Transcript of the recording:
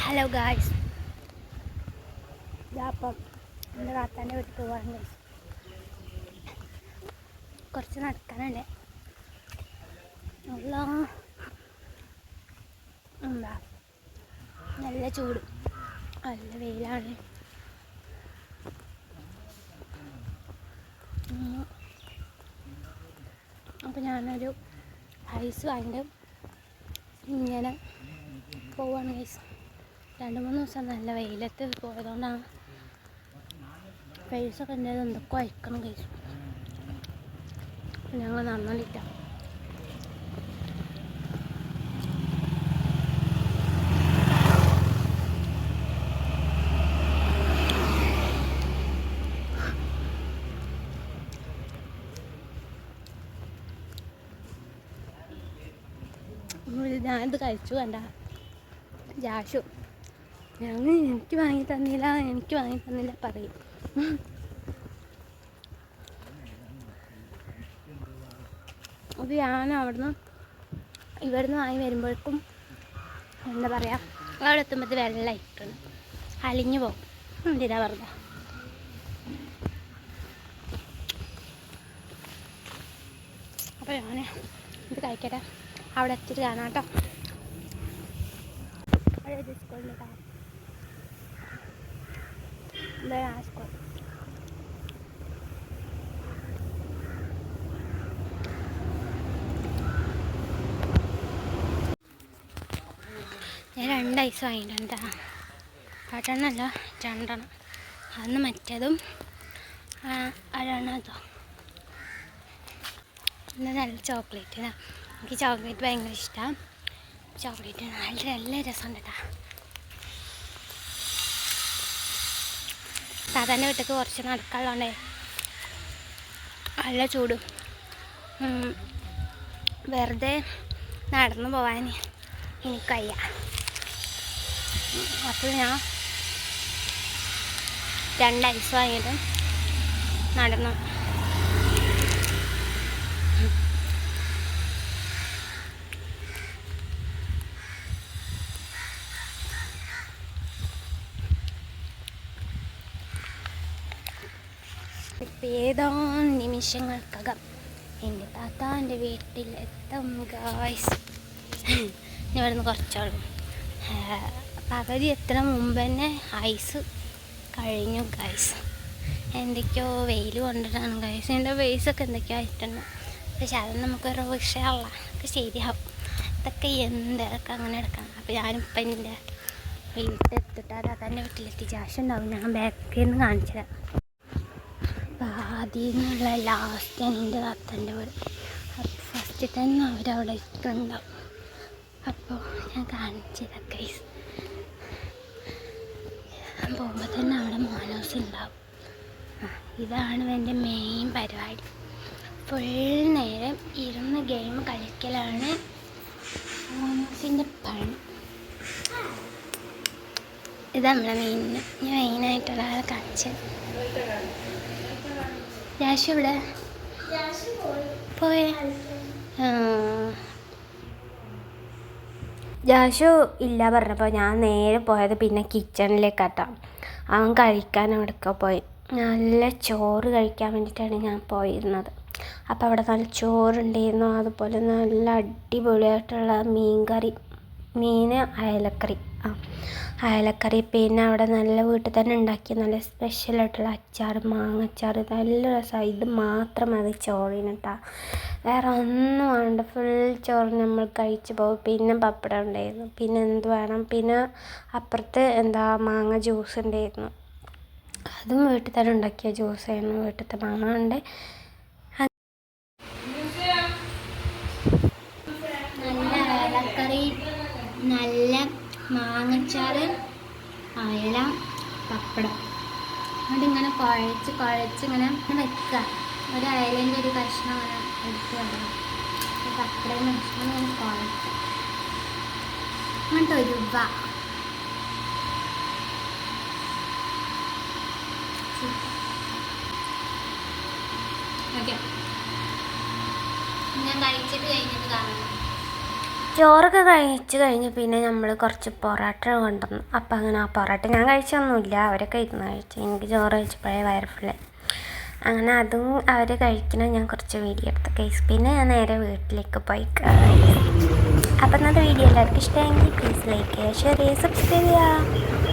Hello guys, അപ്പം എൻ്റെ താത്താൻ്റെ വീട്ടിൽ പോവാണ് ഗൈസ്. കുറച്ച് നടക്കാനുണ്ട്. എന്താ നല്ല ചൂട്, നല്ല വെയിലാണ്. അപ്പം ഞാനൊരു ഐസ് വാങ്ങിയിട്ട് ഇങ്ങനെ പോവാണ് ഗൈസ്. 2-3 ദിവസം നല്ല വെയിലത്ത് പോയതുകൊണ്ടാണ് ഫേസൊക്കെ എൻ്റെ എന്തൊക്കെ അയക്കണം കഴിച്ചു. ഞങ്ങൾ നന്നായിട്ട ഞാനിത് കഴിച്ചു. കണ്ട ജാഷു എനിക്ക് വാങ്ങി തന്നില്ല പറയും. അത് ഞാൻ ഇവിടുന്ന് വാങ്ങി വരുമ്പോഴേക്കും എന്താ പറയുക, അവിടെ എത്തുമ്പോഴത്തെ വെള്ളമായിട്ടാണ് അലിഞ്ഞു പോകും. എന്തിനാ പറഞ്ഞ അപ്പോൾ ഞാൻ ഇത് കഴിക്കട്ടെ. അവിടെ എത്തിയിട്ട് കാണാം കേട്ടോ. അവിടെ സ്കൂളിൻ്റെ സ്കൂൾ. ഞാൻ 2 ഐസ് വാങ്ങിയിട്ടുണ്ട്. 8 അല്ല 2. അന്ന് മറ്റേതും 1 ഇന്ന് നല്ല ചോക്ലേറ്റ്. എനിക്ക് ചോക്ലേറ്റ് ഭയങ്കര ഇഷ്ടമാണ്. ചോക്ലേറ്റ് നല്ല രസമുണ്ട് കേട്ടോ. താത്താൻ്റെ വീട്ടിലേക്ക് കുറച്ച് നടക്കാനുള്ളതുകൊണ്ടേ നല്ല ചൂടും, വെറുതെ നടന്നു പോകാൻ എനിക്ക് വയ്യ. അപ്പോൾ ഞാൻ 2 ഐസ് വാങ്ങിയിട്ട് നടന്നു. ഏതോ നിമിഷങ്ങൾക്കകം എൻ്റെ താത്താൻ്റെ വീട്ടിലെത്തും ഗായ്സ്. ഇവിടുന്ന് കുറച്ചോളും. പകുതി എത്ര മുമ്പ് തന്നെ ഐസ് കഴിഞ്ഞു ഗൈസ്. എന്തൊക്കെയോ വെയിൽ കൊണ്ടിട്ടാണ് ഗൈസ്. എൻ്റെ ഫേസൊക്കെ എന്തൊക്കെയോ ആയിട്ടുണ്ട്. പക്ഷെ അതൊന്നും നമുക്കൊരു വിഷയമല്ല, ഒക്കെ ശരിയാവും. ഇതൊക്കെ എന്തൊക്കെ അങ്ങനെ എടുക്കണം. അപ്പോൾ ഞാനിപ്പോൾ എൻ്റെ വീട്ടിലെത്തിട്ട് താത്താൻ്റെ വീട്ടിലെത്തി ജാഷുണ്ടാവും. ഞാൻ ബാക്കിൽ നിന്ന് കാണിച്ചു തരാം. അപ്പോൾ ആദ്യം നിന്നുള്ള ലാസ്റ്റാണ് എൻ്റെ താത്താൻ്റെ വീട്. അപ്പോൾ ഫസ്റ്റ് തന്നെ അവരവിടെ ഇട്ടുണ്ടാവും. അപ്പോൾ ഞാൻ കാണിച്ചു തരാം ഗൈസ്. പോകുമ്പോൾ തന്നെ അവിടെ മോനോസ് ഉണ്ടാവും. ഇതാണ് എൻ്റെ മെയിൻ പരിപാടി. ഫുൾ നേരം ഇരുന്ന് ഗെയിം കളിക്കലാണ് മോനോസിൻ്റെ പണി. ഇത് നമ്മുടെ മെയിനായിട്ടുള്ള ആളെ കാണിച്ച്. ജാഷു ഇവിടെ പോയേ. ജാഷു ഇല്ല പറഞ്ഞപ്പോൾ ഞാൻ നേരെ പോയത് പിന്നെ കിച്ചണിലേക്കാട്ടോ. അവൻ കഴിക്കാൻ അവിടെയൊക്കെ പോയി. നല്ല ചോറ് കഴിക്കാൻ വേണ്ടിയിട്ടാണ് ഞാൻ പോയിരുന്നത്. അപ്പോൾ അവിടെ നല്ല ചോറുണ്ടായിരുന്നു. അതുപോലെ നല്ല അടിപൊളിയായിട്ടുള്ള അയലക്കറി. പിന്നെ അവിടെ നല്ല വീട്ടിൽ തന്നെ ഉണ്ടാക്കിയ നല്ല സ്പെഷ്യലായിട്ടുള്ള അച്ചാർ, മാങ്ങച്ചാർ, നല്ല രസമാണ്. ഇത് മാത്രം മതി ചോറിന് കേട്ടോ, വേറെ ഒന്നും വേണ്ട. ഫുൾ ചോറ് നമ്മൾ കഴിച്ച് പോകും. പിന്നെ പപ്പടം ഉണ്ടായിരുന്നു. പിന്നെ എന്ത് വേണം, പിന്നെ അപ്പുറത്ത് മാങ്ങ ജ്യൂസ് ഉണ്ടായിരുന്നു. അതും വീട്ടിൽ തന്നെ ഉണ്ടാക്കിയ ജ്യൂസായിരുന്നു. വീട്ടിലത്തെ മാങ്ങ ഉണ്ട്. നല്ല അയലക്കറി, നല്ല മാങ്ങച്ചാറ്, അയല, പപ്പടം. അതിങ്ങനെ കുഴച്ച് ഇങ്ങനെ വെക്കുക. ഒരു അയലേൻ്റെ ഒരു കഷ്ണം അങ്ങനെ എടുത്ത് വെക്കണം. പപ്പടം കഷ്ണം ഇങ്ങനെ കുഴച്ച് അങ്ങനത്തെ ഒരു ഓക്കെ. ഞാൻ കഴിച്ചിട്ട് കഴിഞ്ഞിട്ട് കാണണം. ചോറൊക്കെ കഴിച്ച് കഴിഞ്ഞ് പിന്നെ നമ്മൾ കുറച്ച് പൊറോട്ട കൊണ്ടുവന്നു. അപ്പം അങ്ങനെ ആ പൊറോട്ട ഞാൻ കഴിച്ചൊന്നുമില്ല, അവരൊക്കെ ഇരുന്ന് കഴിച്ചു. എനിക്ക് ചോറ് കഴിച്ചപ്പോഴേ വയറ് ഫുള്ള്. അങ്ങനെ അതും അവർ കഴിക്കണം, ഞാൻ കുറച്ച് വീഡിയോ എടുത്തു ഗൈസ്. പിന്നെ ഞാൻ നേരെ വീട്ടിലേക്ക് പോയി. അപ്പം ഇന്നത്തെ വീഡിയോ എല്ലാവർക്കും ഇഷ്ടമെങ്കിൽ പ്ലീസ് ലൈക്ക് ചെയ്യുക, ഷെയർ ചെയ്യുക, സബ്സ്ക്രൈബ് ചെയ്യുക.